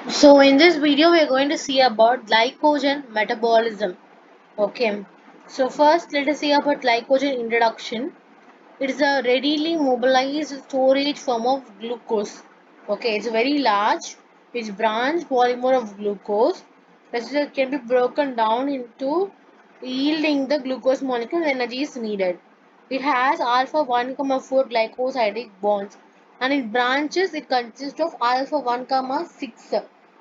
So in this video we are going to see about glycogen metabolism. Okay. So first let us see about glycogen introduction. It is a readily mobilized storage form of glucose. Okay, it's a very large which branch polymer of glucose that can be broken down into yielding the glucose molecule when energy is needed. It has alpha 1, 4 glycosidic bonds and in branches it consists of alpha 1, 6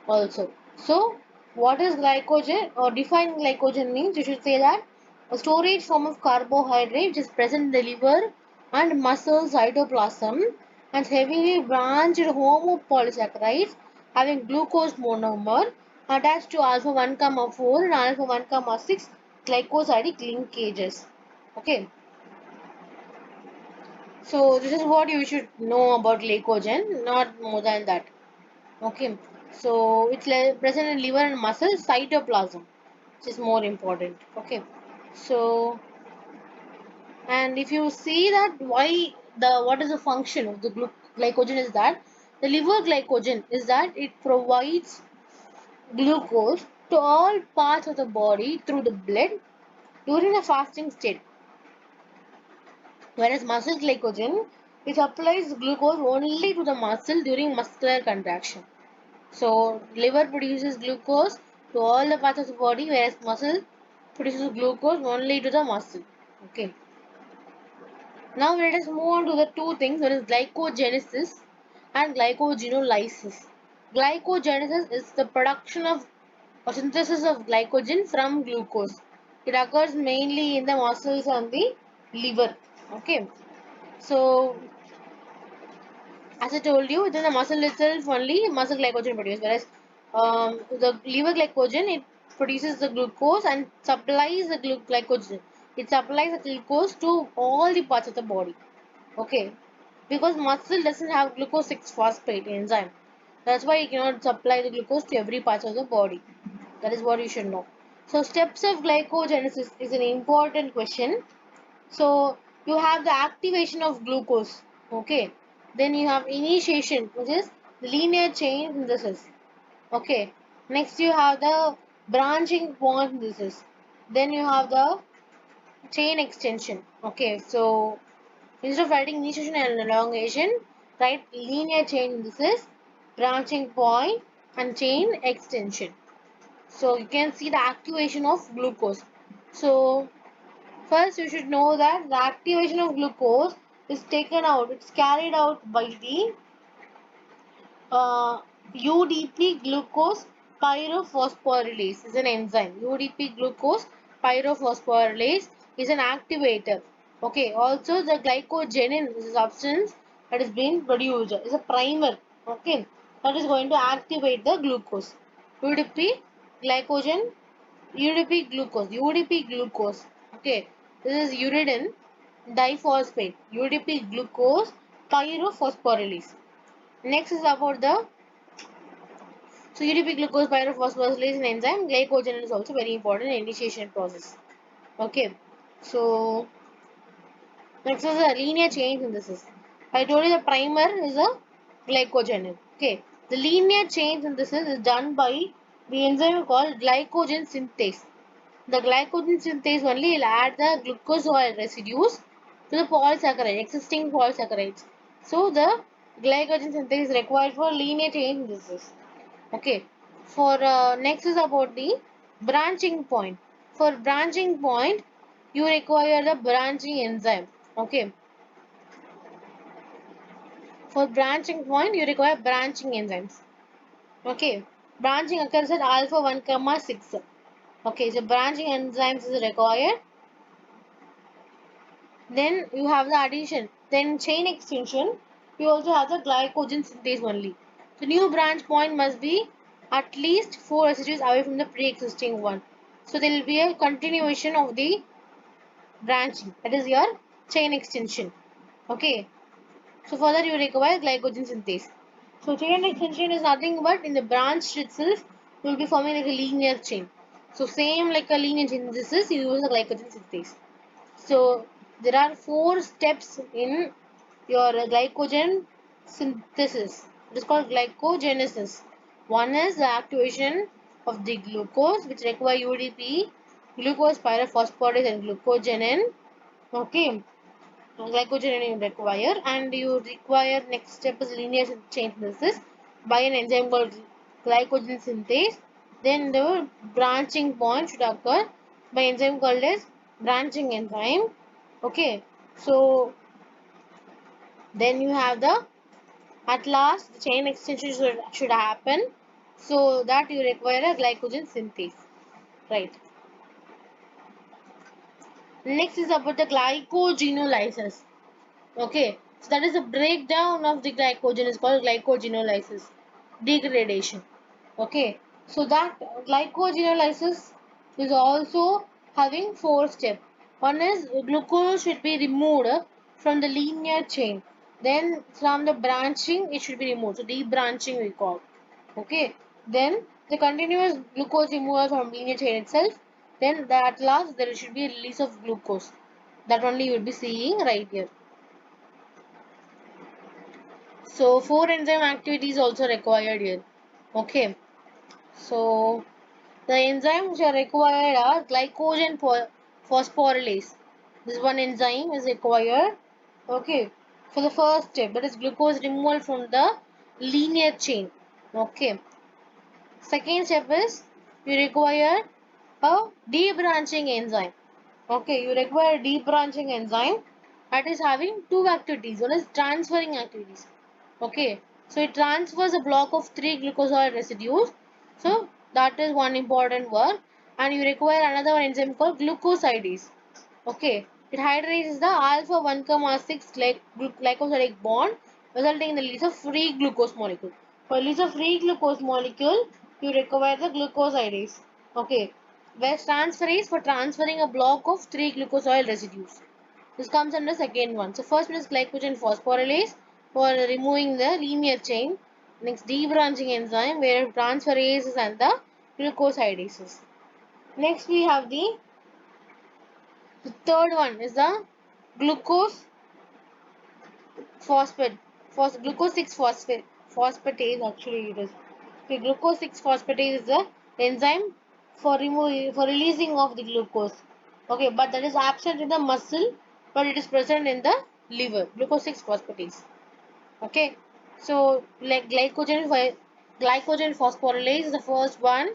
also. So what is glycogen or define glycogen means you should say that a storage form of carbohydrate which is present in the liver and muscle cytoplasm and heavily branched homopolysaccharides having glucose monomer attached to alpha 1, 4 and alpha 1, 6 glycosidic linkages. Okay, so this is what you should know about glycogen, not more than that. Okay, so it's present in liver and muscle cytoplasm, which is more important. Okay, so and if you see that why the what is the function of the glycogen is that the liver glycogen is that it provides glucose to all parts of the body through the blood during the fasting state, whereas muscle glycogen it supplies glucose only to the muscle during muscular contraction. So liver produces glucose to all the parts of the body, whereas muscle produces glucose only to the muscle. Okay, now let us move on to the two things, that is glycogenesis and glycogenolysis. Glycogenesis is the production of or synthesis of glycogen from glucose. It occurs mainly in the muscles and the liver. Okay. So as I told you, within the muscle itself only muscle glycogen produced, whereas the liver glycogen it produces the glucose and supplies the glycogen. It supplies the glucose to all the parts of the body. Okay, because muscle doesn't have glucose 6 phosphate enzyme. That's why you cannot supply the glucose to every part of the body. That is what you should know. So steps of glycogenesis is an important question. So you have the activation of glucose. Okay. Then you have initiation, which is linear chain synthesis. Okay. Next you have the branching point synthesis. Then you have the chain extension. Okay. So instead of writing initiation and elongation, write linear chain synthesis, branching point, and chain extension. So you can see the activation of glucose. So first you should know that the activation of glucose is taken out, it's carried out by the UDP glucose pyrophosphorylase is an enzyme. UDP glucose pyrophosphorylase is an activator. Okay, also the glycogenin is a substance that is being produced, is a primer. Okay, that is going to activate the glucose. UDP glycogen UDP glucose. UDP glucose. Okay. This is uridine diphosphate. UDP glucose pyrophosphorylase. Next is about the UDP glucose pyrophosphorylase is an enzyme. Glycogen is also very important in initiation process. Okay. So next is a linear chain synthesis. I told you the primer is a glycogen. Okay. The linear chain synthesis is done by the enzyme called glycogen synthase. The glycogen synthase only will add the glucosol residues to the polysaccharide, existing polysaccharides. So the glycogen synthase is required for linear chain synthesis. Okay. For next is about the branching point. For branching point, you require the branching enzyme. Okay. For branching point, you require branching enzymes. Okay. Branching occurs at alpha 1, 6. Okay. So branching enzymes is required. Then you have the addition. Then chain extension, you also have the glycogen synthase only. The new branch point must be at least 4 residues away from the pre-existing one. So there will be a continuation of the branching. That is your chain extension. Okay. So for that you require glycogen synthase. So chain extension is nothing but in the branch itself you will be forming like a linear chain. So same like a linear chain synthesis, you use the glycogen synthase. So there are 4 steps in your glycogen synthesis. It is called glycogenesis. One is the activation of the glucose, which require UDP, glucose pyrophosphorylase and glucogenin. Okay, glycogen require, and you require next step is linear chain synthesis by an enzyme called glycogen synthase. Then the branching point should occur by enzyme called as branching enzyme. Okay, so then you have the at last the chain extension should happen, so that you require a glycogen synthase, right? Next is about the glycogenolysis. Okay, so that is a breakdown of the glycogen is called glycogenolysis, degradation. Okay, so that glycogenolysis is also having four steps. One is glucose should be removed from the linear chain. Then from the branching it should be removed. So debranching we call. Okay. Then the continuous glucose removal from linear chain itself. Then at last there should be a release of glucose. That only you will be seeing right here. So four enzyme activities also required here. Okay. So the enzymes which are required are glycogen phosphorylase. This one enzyme is required. Okay. For the first step, that is glucose removal from the linear chain. Okay. Second step is you require a debranching enzyme. Okay, you require a debranching enzyme that is having two activities. One is transferring activities. Okay, so it transfers a block of three glucoside residues. So that is one important work, and you require another enzyme called glucosidase. Okay, it hydrazes the alpha 1, 6 glycosidic bond, resulting in the release of free glucose molecule. For release of free glucose molecule, you require the glucosidase. Okay, whereas transferase for transferring a block of three glucoside residues. This comes under second one. So first one is glycogen phosphorylase for removing the linear chain. Next debranching enzyme where transferases and the glucosidases. Next we have the third one is the glucose phosphate. Glucose 6 phosphate phosphatase actually it is. Okay, glucose 6 phosphatase is the enzyme for releasing of the glucose. Okay, but that is absent in the muscle, but it is present in the liver. Glucose 6 phosphatase. Okay, so like glycogen phosphorylase is the first one.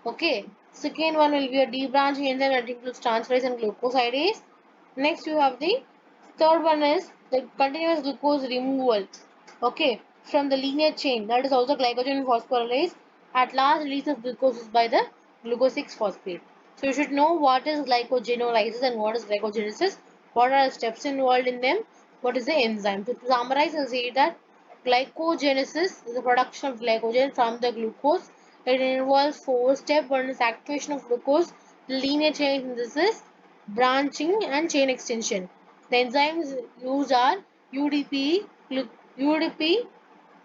Okay, second one will be a debranching enzyme that includes transferase and glucosidase. Next you have the third one is the continuous glucose removal. Okay, from the linear chain, that is also glycogen phosphorylase. At last release of glucose is by the glucose 6 phosphate. So you should know what is glycogenolysis and what is glycogenesis, what are the steps involved in them, what is the enzyme. To summarize, I'll say that glycogenesis is the production of glycogen from the glucose. It involves four steps. One is activation of glucose, linear chain synthesis, branching, and chain extension. The enzymes used are UDP, UDP,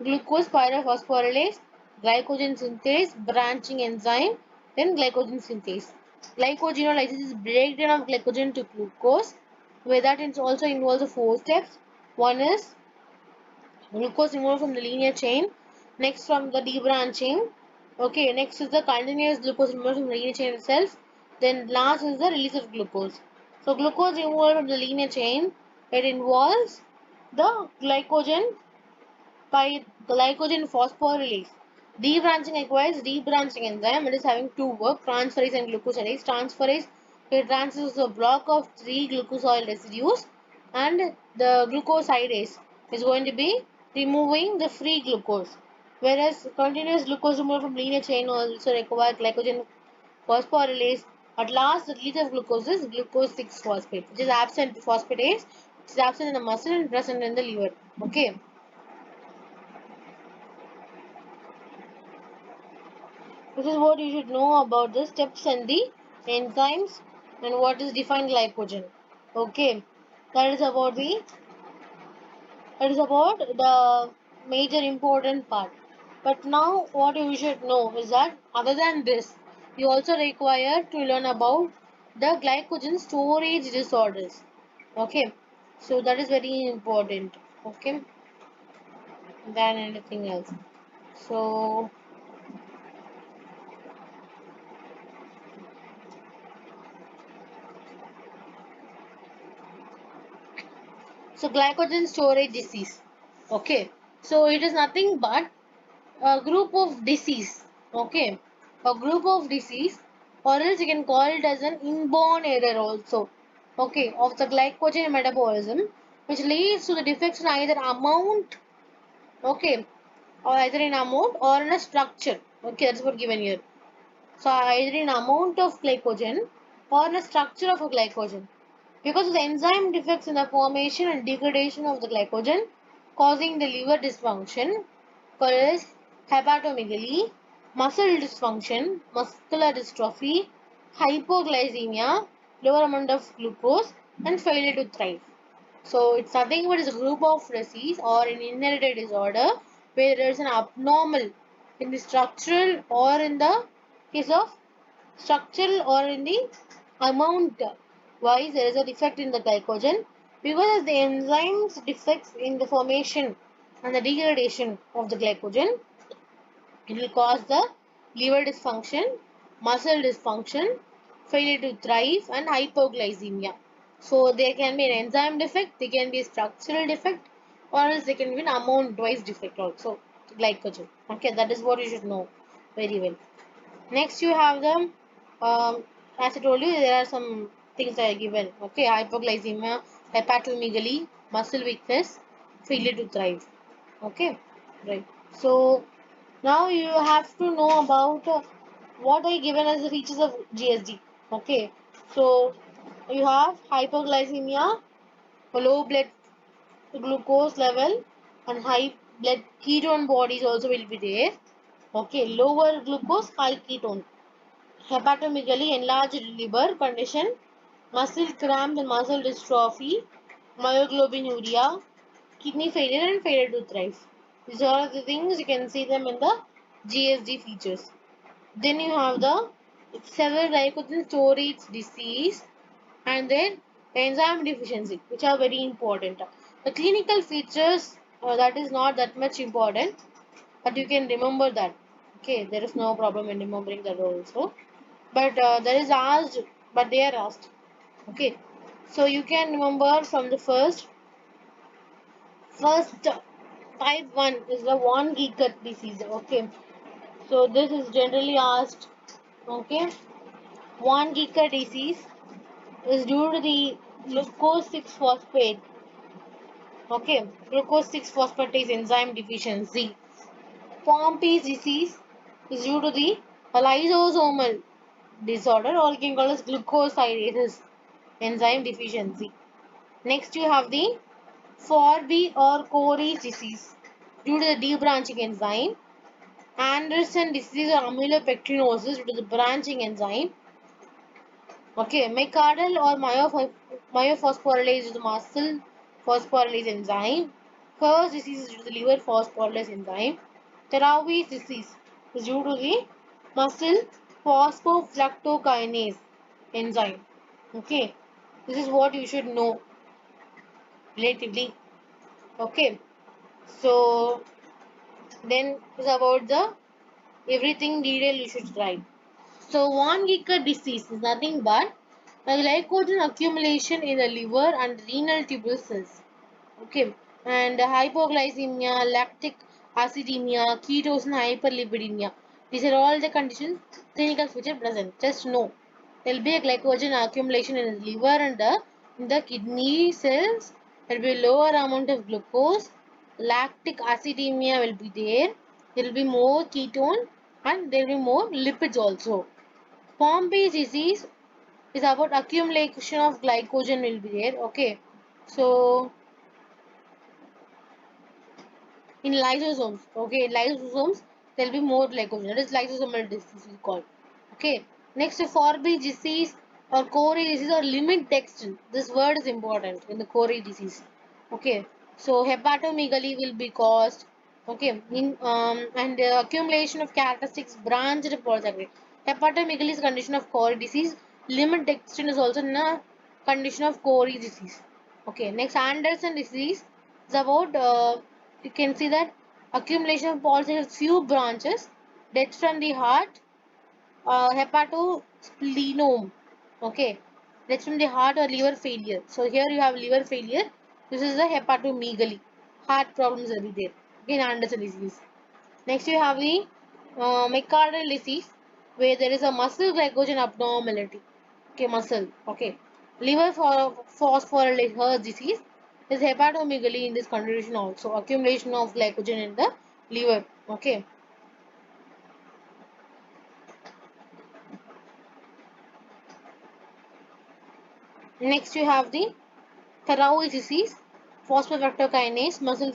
glucose pyrophosphorylase, glycogen synthase, branching enzyme, then glycogen synthase. Glycogenolysis is breakdown of glycogen to glucose, where that it also involves four steps. One is glucose removed from the linear chain. Next from the debranching. Okay, next is the continuous glucose removed from the linear chain itself. Then last is the release of glucose. So glucose removed from the linear chain, it involves the glycogen phosphorylase. Debranching requires debranching enzyme. It is having two work, transferase and glucosidase. Transferase, it transfers a block of three glucosyl residues, and the glucosidase is going to be removing the free glucose. Whereas continuous glucose removal from linear chain also require glycogen phosphorylase. At last, the release of glucose is glucose 6 phosphate, which is absent phosphatase, which is absent in the muscle and present in the liver. Okay. This is what you should know about the steps and the enzymes and what is defined glycogen. Okay, that is about the major important part. But now what you should know is that other than this, you also require to learn about the glycogen storage disorders. Okay, so that is very important. Okay, than anything else. So So glycogen storage disease. Okay. So it is nothing but a group of disease. Okay. A group of disease, or else you can call it as an inborn error also. Okay. Of the glycogen metabolism, which leads to the defects in either amount. Okay. Or either in amount or in a structure. Okay. That's what given here. So either in amount of glycogen or in a structure of a glycogen. Because of the enzyme defects in the formation and degradation of the glycogen, causing the liver dysfunction, called hepatomegaly, muscle dysfunction, muscular dystrophy, hypoglycemia, lower amount of glucose, and failure to thrive. So it's nothing but is a group of disease or an inherited disorder where there is an abnormal in the structural or in the case of structural or in the amount wise there is a defect in the glycogen because of the enzymes defects in the formation and the degradation of the glycogen. It will cause the liver dysfunction, muscle dysfunction, failure to thrive, and hypoglycemia. So there can be an enzyme defect, there can be a structural defect, or else there can be an amount wise defect also. Glycogen. Okay, that is what you should know very well. Next, you have the, as I told you, there are some things that are given. Okay, hypoglycemia, hepatomegaly, muscle weakness, failure to thrive. Okay, right. So now you have to know about what are given as the features of GSD. Okay, so you have hypoglycemia, low blood glucose level, and high blood ketone bodies also will be there. Okay, lower glucose, high ketone. Hepatomegaly, enlarged liver condition, muscle cramp and muscle dystrophy, myoglobinuria, kidney failure and failure to thrive. These are the things you can see them in the GSD features. Then you have the several glycogen storage disease and then enzyme deficiency, which are very important. The clinical features that is not that much important, but you can remember that. Okay, there is no problem in remembering that also. But there is asked, but they are asked. Okay, so you can remember from the first type 1 is the von Giekert disease. Okay, so this is generally asked. Okay, von Giekert disease is due to the glucose 6 phosphate. Okay, glucose 6 phosphatase enzyme deficiency. Pompe's disease is due to the lysosomal disorder, or you can call as glucosidasis enzyme deficiency. Next, you have the Forby or Cory's disease due to the debranching enzyme. Anderson disease or amylopectinosis due to the branching enzyme. Okay, McArdle or myophosphorylase due to the muscle phosphorylase enzyme. Her's disease is due to the liver phosphorylase enzyme. Tarawi's disease is due to the muscle phosphofructokinase enzyme. Okay, this is what you should know relatively. Okay, so then it's about the everything detail you should write. So von Giekert disease is nothing but a glycogen accumulation in the liver and renal tubule cells. Okay, and hypoglycemia, lactic acidemia, ketose and hyperlipidemia. These are all the conditions clinical feature present. Just know there will be a glycogen accumulation in the liver and in the kidney cells. There will be lower amount of glucose. Lactic acidemia will be there. There will be more ketone and there will be more lipids also. Pompe disease is about accumulation of glycogen will be there. Okay, so in lysosomes, okay, in lysosomes there will be more glycogen. That is lysosomal disease we call. Okay, next Forby disease or Corey disease or limit dextrin. This word is important in the Corey disease. Okay, so hepatomegaly will be caused. Okay, in and accumulation of characteristics branched polysaccharide. Hepatomegaly is a condition of Corey disease. Limit dextrin is also in a condition of Corey disease. Okay, next Anderson disease is about you can see that accumulation of polysaccharide few branches, death from the heart, hepatosplenome. Okay, that's from the heart or liver failure. So here you have liver failure This is the hepatomegaly. Heart problems will be there. Okay, Anderson disease. Next you have the myocardial disease where there is a muscle glycogen abnormality. Okay, muscle. Okay. Liver phosphorylase disease is hepatomegaly in this condition also. Accumulation of glycogen in the liver. Okay. Next you have the Thyroid disease, phosphofructokinase, muscle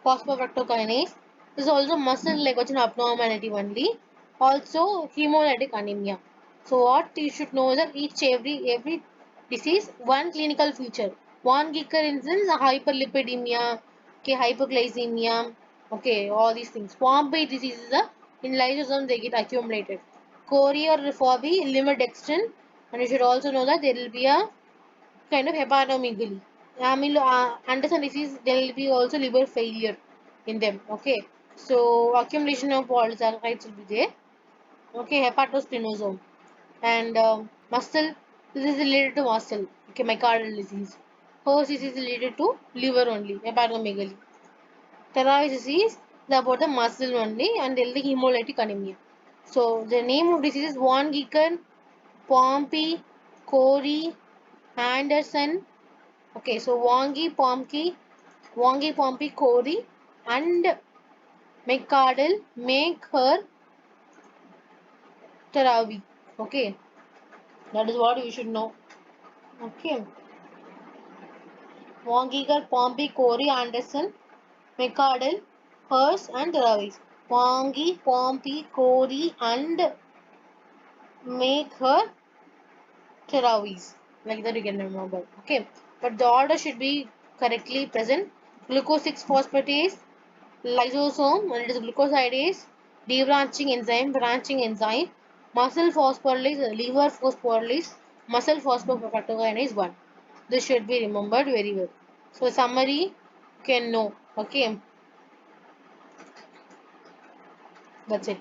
phosphofructokinase. This is also muscle glycogen abnormality only. Also hemolytic anemia. So what you should know is that every disease one clinical feature. Von Gicker instance hyperlipidemia, okay, hyperglycemia, okay, all these things. Pompe disease is in lysosomes they get accumulated. Courier for the liver dextrin, and you should also know that there will be a kind of hepatomegaly. Anderson disease, there will be also liver failure in them. Okay, so accumulation of polysaccharides will be there. Okay, hepatospinosome and muscle. This is related to muscle. Okay, myocardial disease. Horse disease is related to liver only. Hepatomegaly. Thyroid disease is about the muscle only, and there will be hemolytic anemia. So the name of disease is Von Gicker, Pompe, Corey, Anderson. Okay, so Wongi Pompi Kori and McCardle make her Tarawi. Okay, that is what you should know. Okay, Wongigar Pompi Kori Anderson McCardle hers and Tarawi. Wongi Pompi Kori and make her Tarawis. Like that you can remember. Okay, but the order should be correctly present. Glucose 6 phosphatase lysosome, and it is glucosidase, branching enzyme, muscle phosphorylase, liver phosphorylase, muscle phosphofructokinase 1. This should be remembered very well. So summary you can know. Okay, that's it.